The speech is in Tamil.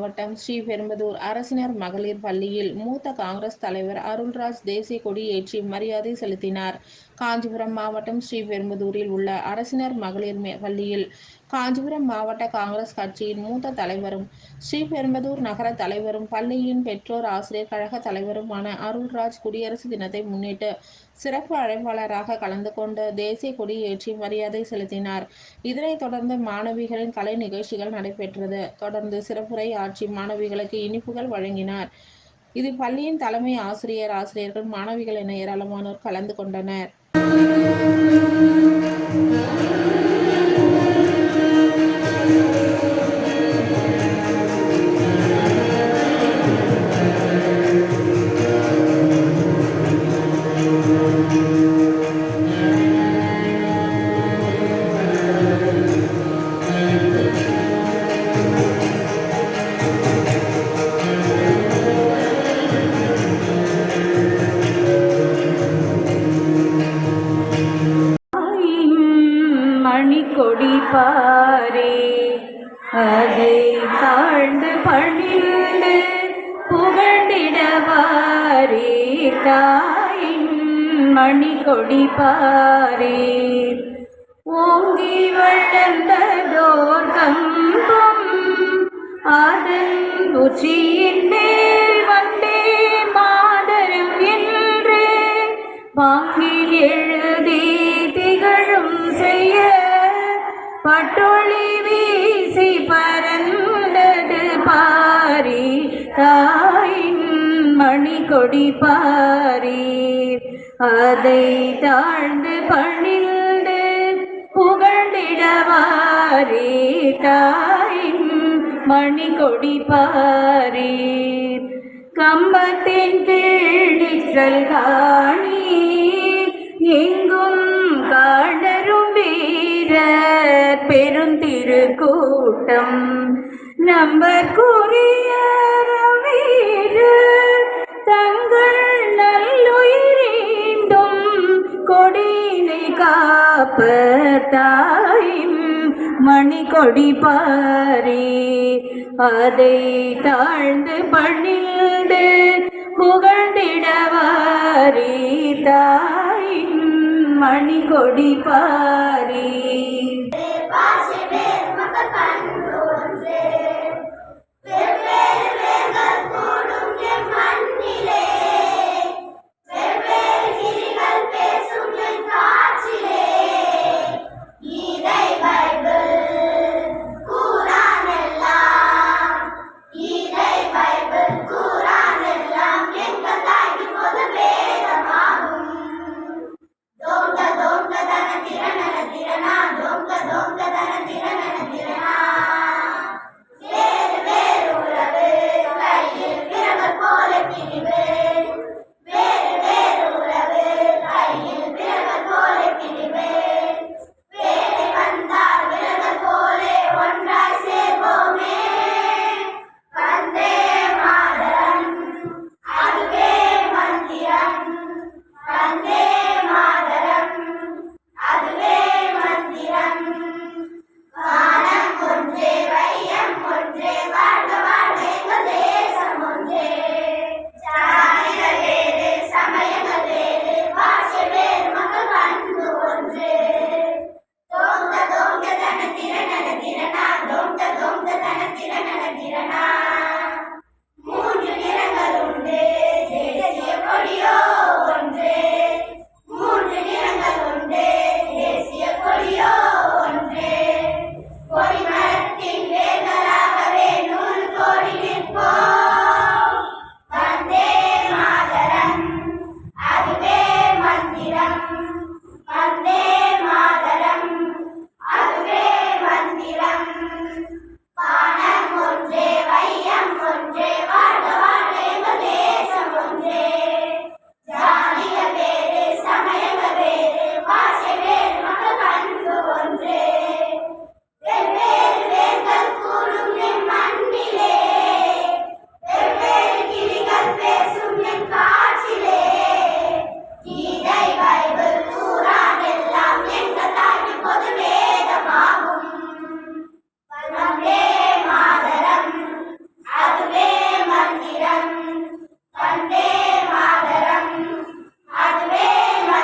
மாவட்டம் ஸ்ரீபெரும்புதூர் அரசினர் மகளிர் பள்ளியில் மூத்த காங்கிரஸ் தலைவர் அருள்ராஜ் தேசிய கொடி ஏற்றி மரியாதை செலுத்தினார். காஞ்சிபுரம் மாவட்டம் ஸ்ரீபெரும்புதூரில் உள்ள அரசினர் மகளிர் பள்ளியில் காஞ்சிபுரம் மாவட்ட காங்கிரஸ் கட்சியின் மூத்த தலைவரும் ஸ்ரீபெரும்புதூர் நகர தலைவரும் பள்ளியின் பெற்றோர் ஆசிரியர் கழக தலைவருமான அருள்ராஜ் குடியரசு தினத்தை முன்னிட்டு சிறப்பு அழைப்பாளராக கலந்து கொண்டு தேசிய கொடி ஏற்றி மரியாதை செலுத்தினார். இதனைத் தொடர்ந்து மாணவிகளின் கலை நிகழ்ச்சிகள் நடைபெற்றது. தொடர்ந்து சிறப்புரை ஆற்றி மாணவிகளுக்கு இனிப்புகள் வழங்கினார். இதில் பள்ளியின் தலைமை ஆசிரியர்கள், மாணவிகள் என ஏராளமானோர் கலந்து கொண்டனர். கொடி பாரே அதை தாழ்ந்து பணிந்து புகழ்ந்திடவாரே தாயின் மணி கொடி பாரே ஓங்கி வளர்ந்ததோர் கம்பம் அதன் உச்சியின் மேல் வந்தே மாதரம் என்று வாங்கில் எழுதி திகழும் செய்ய பட்டொளி வீசி பறந்தது பாரி தாயின் மணி கொடி பாரி அதை தாழ்ந்து பணிந்து புகழ்ந்திடவாரி தாயின் மணி கொடி பாரி கம்பத்தின் கீழ் நிற்றல் காணி எங்கும் காணரும் வீரர் பெருந்திருக்கூட்டம் நம்பற்குரிய வீரர் தங்கள் நல்லுயிரீண்டும் கொடியினை காப்ப தாயின் மணி கொடி பாரி அதை தாழ்ந்து பணிந்து புகழ்ந்திடவாரி தாயின் மணி கொடி Pari Dom ka dana tirana வந்தே